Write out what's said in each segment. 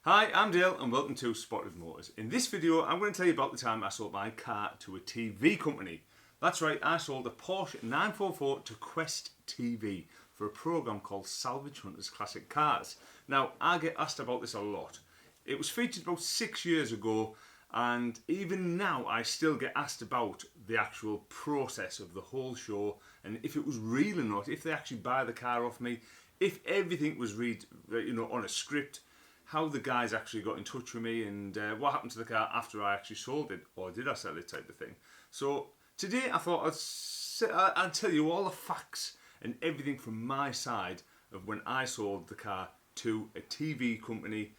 Hi, I'm Dale and welcome to Spotted Motors. In this video, I'm going to tell you about the time I sold my car to a TV company. That's right, I sold a Porsche 944 to Quest TV for a program called Salvage Hunters Classic Cars. Now, I get asked about this a lot. It was featured about 6 years ago, and even now I still get asked about the actual process of the whole show and if it was real or not, if they actually buy the car off me, if everything was on a script, how the guys actually got in touch with me, and what happened to the car after I actually sold it, or did I sell it, type of thing. So today I thought I'd tell you all the facts and everything from my side of when I sold the car to a TV company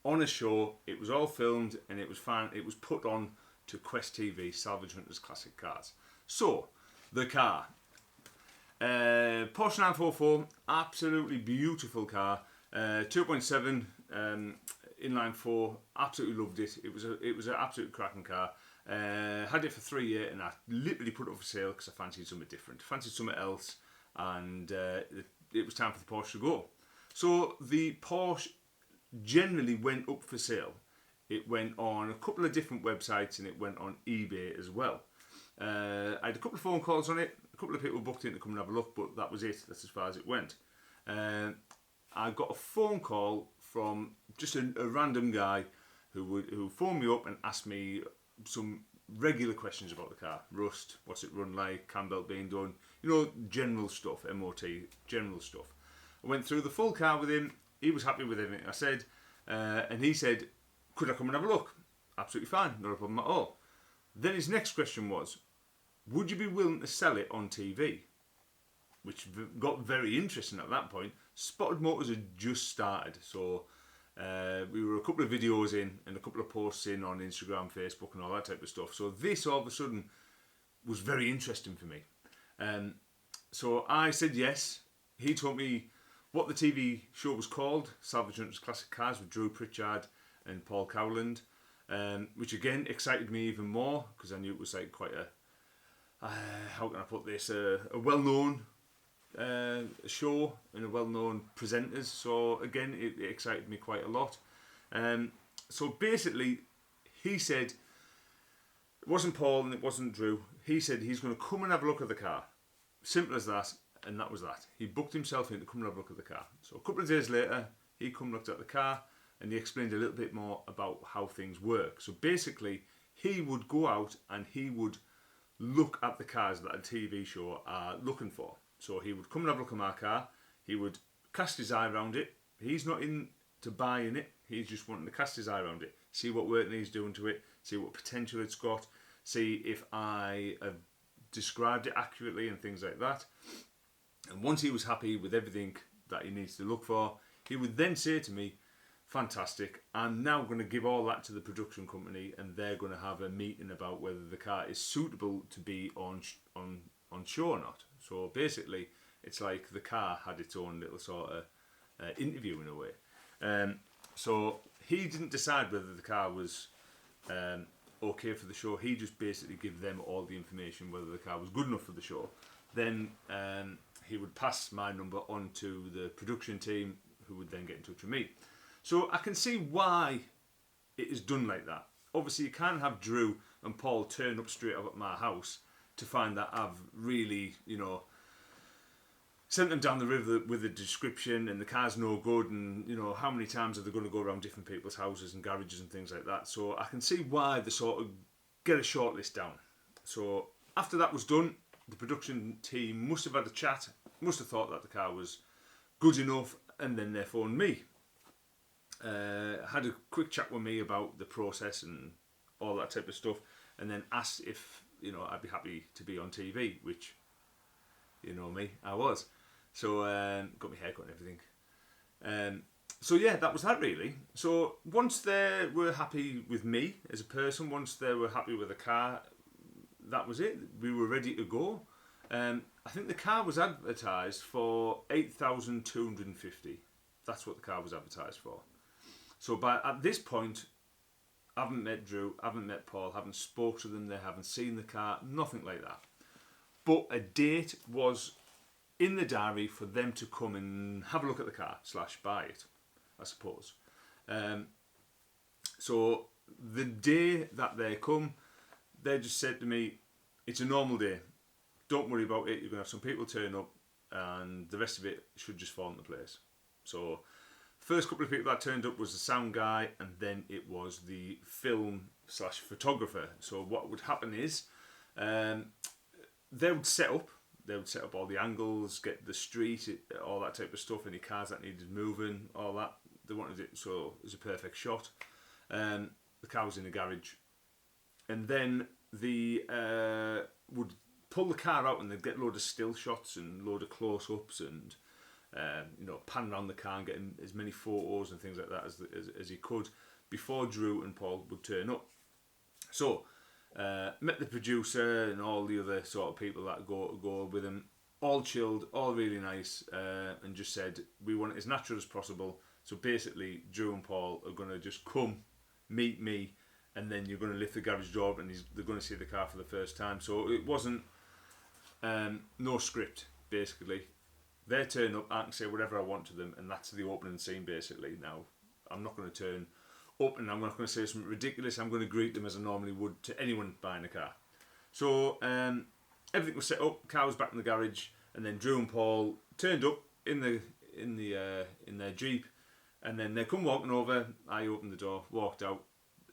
on a show. It was all filmed and it was put on to Quest TV, Salvage Hunters Classic Cars. So the car, Porsche 944, absolutely beautiful car, 2.7 inline 4, absolutely loved it. It was an absolute cracking car. Had it for 3 years and I literally put it up for sale because I fancied something different, fancied something else, and it was time for the Porsche to go. So the Porsche generally went up for sale. It went on a couple of different websites and it went on eBay as well. I had a couple of phone calls on it, a couple of people booked in to come and have a look, but that was it. That's as far as it went. I got a phone call from just a random guy who phoned me up and asked me some regular questions about the car. Rust, what's it run like, cam belt being done, general stuff, MOT, general stuff. I went through the full car with him. He was happy with everything I said, and he said, could I come and have a look? Absolutely fine, not a problem at all. Then his next question was, would you be willing to sell it on TV? Which got very interesting at that point. Spotted Motors had just started, so we were a couple of videos in and a couple of posts in on Instagram, Facebook and all that type of stuff. So this all of a sudden was very interesting for me. So I said yes. He told me what the TV show was called, Salvage Hunters Classic Cars, with Drew Pritchard and Paul Cowland, which again excited me even more because I knew it was like quite a, how can I put this, a well-known show and a well-known presenters. So again, it excited me quite a lot. So basically, he said, it wasn't Paul and it wasn't Drew. He said he's going to come and have a look at the car. Simple as that. And that was that. He booked himself in to come and have a look at the car. So a couple of days later, he come and looked at the car and he explained a little bit more about how things work. So basically, he would go out and he would look at the cars that a TV show are looking for. So he would come and have a look at my car. He would cast his eye around it. He's not into buying it. He's just wanting to cast his eye around it, see what work needs doing to it, see what potential it's got, see if I have described it accurately and things like that. And once he was happy with everything that he needs to look for, he would then say to me, fantastic, I'm now going to give all that to the production company and they're going to have a meeting about whether the car is suitable to be on show or not. So basically, it's like the car had its own little sort of interview in a way. So he didn't decide whether the car was okay for the show. He just basically gave them all the information whether the car was good enough for the show. Then he would pass my number on to the production team, who would then get in touch with me. So I can see why it is done like that. Obviously, you can't have Drew and Paul turn up straight up at my house to find that I've really, sent them down the river with a description and the car's no good, and how many times are they going to go around different people's houses and garages and things like that. So I can see why they sort of get a shortlist down. So after that was done, the production team must have had a chat, must have thought that the car was good enough, and then they phoned me. Had a quick chat with me about the process and all that type of stuff, and then asked if I'd be happy to be on TV, which me, I was. So got my haircut and everything. So yeah, that was that really. So once they were happy with me as a person, once they were happy with the car, that was it. We were ready to go. I think the car was advertised for 8,250. That's what the car was advertised for. So at this point, I haven't met Drew, I haven't met Paul, haven't spoke to them, they haven't seen the car, nothing like that. But a date was in the diary for them to come and have a look at the car / buy it, I suppose. So the day that they come, they just said to me, it's a normal day. Don't worry about it. You're going to have some people turn up and the rest of it should just fall into place. So first couple of people that turned up was the sound guy, and then it was the film/photographer. So what would happen is they would set up all the angles, get the street, all that type of stuff, any cars that needed moving, all that. They wanted it so it was a perfect shot. The car was in the garage, and then the would pull the car out, and they'd get a load of still shots and a load of close-ups, and pan around the car and getting as many photos and things like that as he could before Drew and Paul would turn up. So met the producer and all the other sort of people that go with him, all chilled, all really nice, and just said, we want it as natural as possible. So basically, Drew and Paul are going to just come, meet me, and then you're going to lift the garage door up and they're going to see the car for the first time. So it wasn't no script, basically. They turn up, I can say whatever I want to them, and that's the opening scene, basically. Now, I'm not going to turn up and I'm not going to say something ridiculous. I'm going to greet them as I normally would to anyone buying a car. So everything was set up, car was back in the garage, and then Drew and Paul turned up in their Jeep, and then they come walking over. I opened the door, walked out,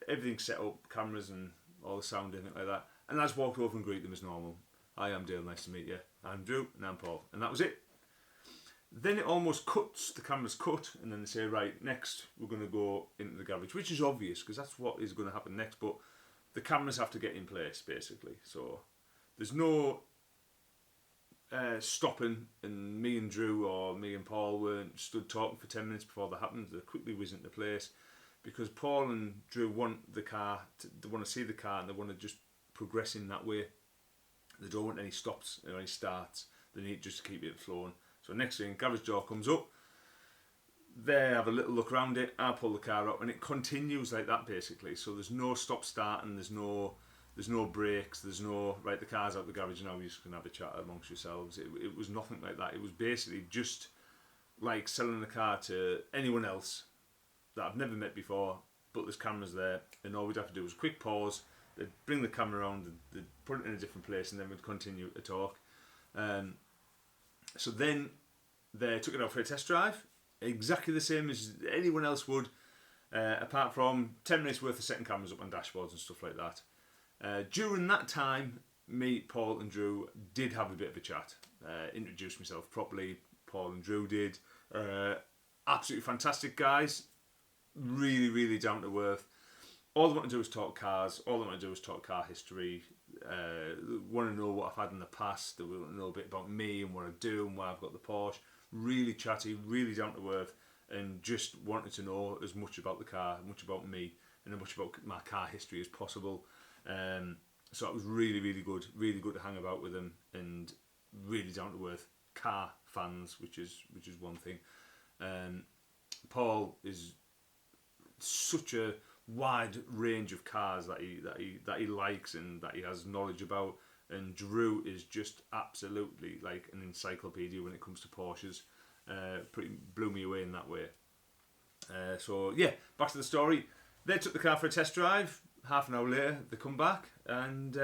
everything set up, cameras and all the sound and everything like that, and I just walked over and greeted them as normal. Hi, I'm Dale, nice to meet you. I'm Drew and I'm Paul, and that was it. Then it almost cuts, the camera's cut, and then they say, right, next we're going to go into the garage, which is obvious because that's what is going to happen next, but the cameras have to get in place, basically. So there's no stopping, and me and Drew or me and Paul weren't stood talking for 10 minutes before that happened. They quickly whiz into place because Paul and Drew want the car, they want to see the car, and they want to just progress in that way. They don't want any stops or any starts. They need just to keep it flowing. So next thing, garage door comes up, they have a little look around it, I pull the car up, and it continues like that, basically. So there's no stop starting, there's no brakes, there's no, right, the car's out the garage now, you just can have a chat amongst yourselves. It was nothing like that. It was basically just like selling the car to anyone else that I've never met before, but there's cameras there, and all we'd have to do was a quick pause, they'd bring the camera around, they'd put it in a different place, and then we'd continue to talk. So then they took it out for a test drive, exactly the same as anyone else would, apart from 10 minutes worth of setting cameras up on dashboards and stuff like that. During that time, me, Paul and Drew did have a bit of a chat, introduced myself properly, Paul and Drew did. Absolutely fantastic guys, really, really down to earth. All they want to do is talk cars, all they want to do is talk car history, want to know what I've had in the past, they want to know a bit about me and what I do and why I've got the Porsche. Really chatty, really down to earth, and just wanted to know as much about the car, much about me, and as much about my car history as possible. So it was really, really good to hang about with them, and really down to earth car fans, which is one thing. Paul is such a wide range of cars that he likes and that he has knowledge about, and Drew is just absolutely like an encyclopedia when it comes to Porsches. Pretty blew me away in that way. So yeah, back to the story. They took the car for a test drive. Half an hour later, they come back and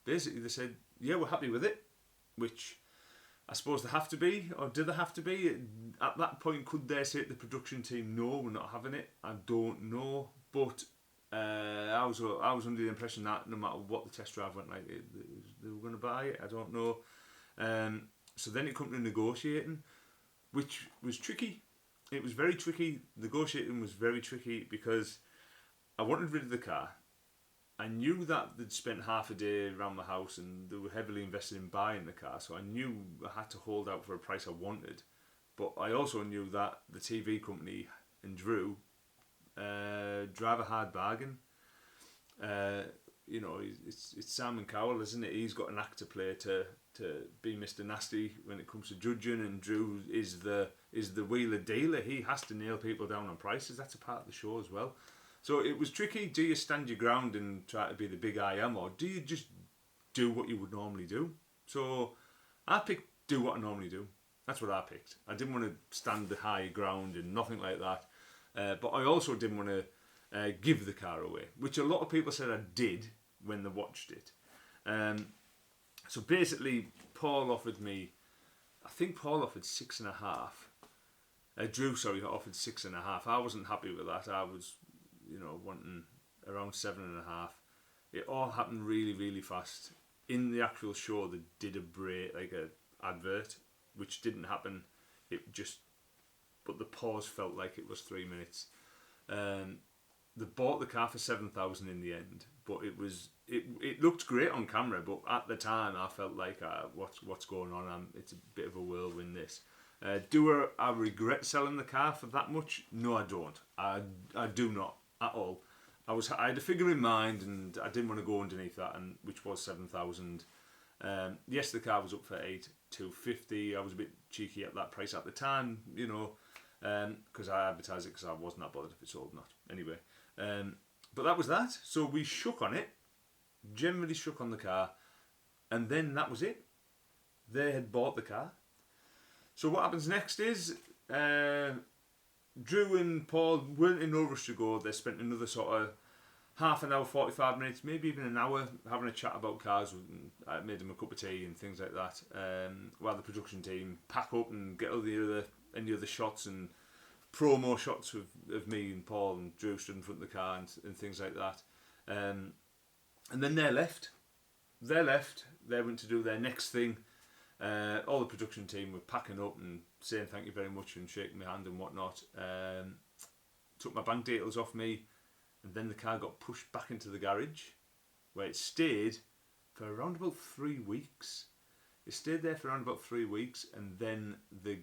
basically they said, yeah, we're happy with it, which I suppose they have to be, or do they have to be? At that point, could they say to the production team, no, we're not having it? I don't know, but I was under the impression that no matter what the test drive went like, they were going to buy it. I don't know. So then it come to negotiating, which was tricky. It was very tricky. Negotiating was very tricky because I wanted rid of the car. I knew that they'd spent half a day around the house and they were heavily invested in buying the car, so I knew I had to hold out for a price I wanted. But I also knew that the TV company and Drew drive a hard bargain. It's Simon Cowell, isn't it? He's got an act to play to be Mr. Nasty when it comes to judging, and Drew is the wheeler dealer. He has to nail people down on prices. That's a part of the show as well. So it was tricky. Do you stand your ground and try to be the big I am, or do you just do what you would normally do? So I picked do what I normally do. That's what I picked. I didn't want to stand the high ground and nothing like that. But I also didn't want give the car away, which a lot of people said I did when they watched it. So basically, Paul offered me, I think Paul offered 6.5. Drew, offered 6.5. I wasn't happy with that. I was, wanting around 7.5. It all happened really, really fast. In the actual show, they did a advert, which didn't happen. But the pause felt like it was 3 minutes. They bought the car for 7,000 in the end, but it looked great on camera. But at the time, I felt like, what's going on? It's a bit of a whirlwind. This. Do I regret selling the car for that much? No, I don't. I do not at all. I had a figure in mind, and I didn't want to go underneath that, and which was 7,000. Yes, the car was up for 8,250. I was a bit cheeky at that price at the time, because I advertised it because I wasn't that bothered if it sold or not. Anyway, but that was that. So we shook on it, generally shook on the car, and then that was it. They had bought the car. So what happens next is Drew and Paul weren't in no rush to go. They spent another sort of half an hour, 45 minutes, maybe even an hour having a chat about cars. I made them a cup of tea and things like that, while the production team pack up and get all any other shots and promo shots of me and Paul and Drew stood in front of the car and things like that. And then they left. They went to do their next thing. All the production team were packing up and saying thank you very much and shaking my hand and whatnot. Took my bank details off me, and then the car got pushed back into the garage, where it stayed for around about 3 weeks. It stayed there for around about 3 weeks, and then the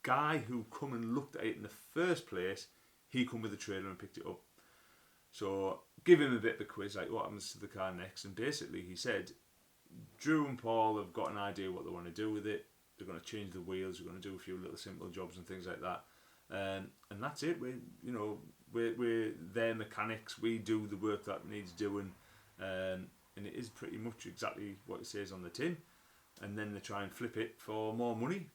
guy who come and looked at it in the first place, he come with a trailer and picked it up. So give him a bit of a quiz, like what happens to the car next, and basically he said, Drew and Paul have got an idea what they want to do with it. They're going to change the wheels. They're going to do a few little simple jobs and things like that. And that's it. We're their mechanics. We do the work that needs doing, and it is pretty much exactly what it says on the tin. And then they try and flip it for more money.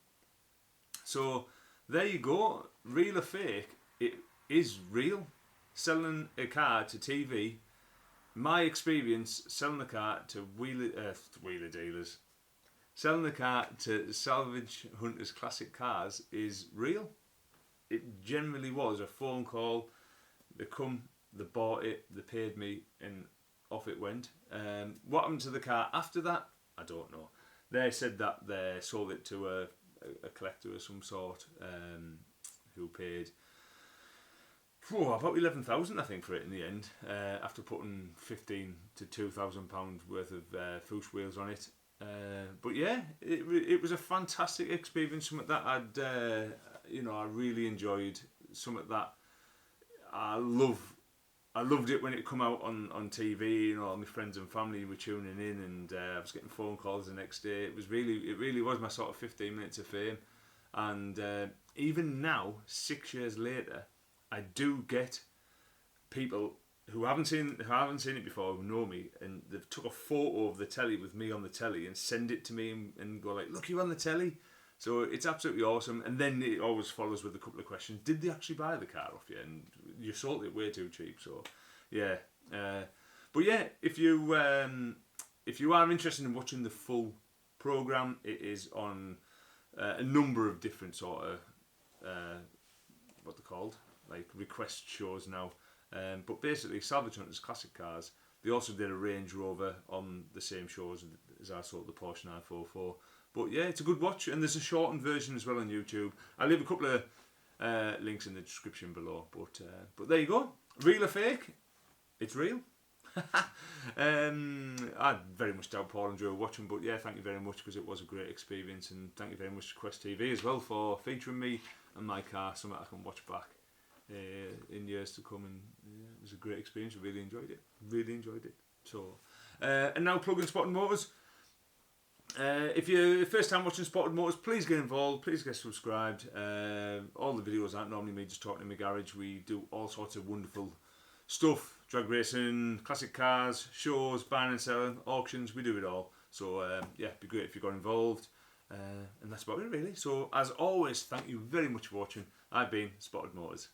So there you go. Real or fake? It is real. Selling a car to TV. My experience selling the car to wheeler dealers, selling the car to Salvage Hunters Classic Cars is real. It generally was a phone call. They come, they bought it, they paid me, and off it went. What happened to the car after that? I don't know. They said that they sold it to a collector of some sort, who paid about 11,000, I think, for it in the end, after putting £1,500 to £2,000 worth of Fuchs wheels on it. But yeah, it was a fantastic experience. Something that I really enjoyed. Something that I loved it when it come out on TV. All my friends and family were tuning in, and I was getting phone calls the next day. It really was my sort of 15 minutes of fame. And even now, 6 years later, I do get people who haven't seen it before, who know me, and they've took a photo of the telly with me on the telly and send it to me and go like, "Look, you're on the telly." So it's absolutely awesome. And then it always follows with a couple of questions: did they actually buy the car off you? And you sold it way too cheap. So yeah, but yeah, if you are interested in watching the full program, it is on a number of different sort of what they're called, like request shows now. But basically, Salvage Hunters Classic Cars, they also did a Range Rover on the same show as I sold the Porsche 944. But yeah, it's a good watch, and there's a shortened version as well on YouTube. I'll leave a couple of links in the description below. But there you go. Real or fake? It's real. I very much doubt Paul and Joe are watching, but yeah, thank you very much, because it was a great experience, and thank you very much to Quest TV as well for featuring me and my car, something I can watch back in years to come. And it was a great experience. I really enjoyed it. So and now plugging Spottedmotors. If you're first time watching Spottedmotors, please get involved, please get subscribed. All the videos aren't normally me just talking in my garage. We do all sorts of wonderful stuff: drag racing, classic cars, shows, buying and selling, auctions. We do it all. So yeah, it'd be great if you got involved. And that's about it really. So as always, thank you very much for watching. I've been Spottedmotors.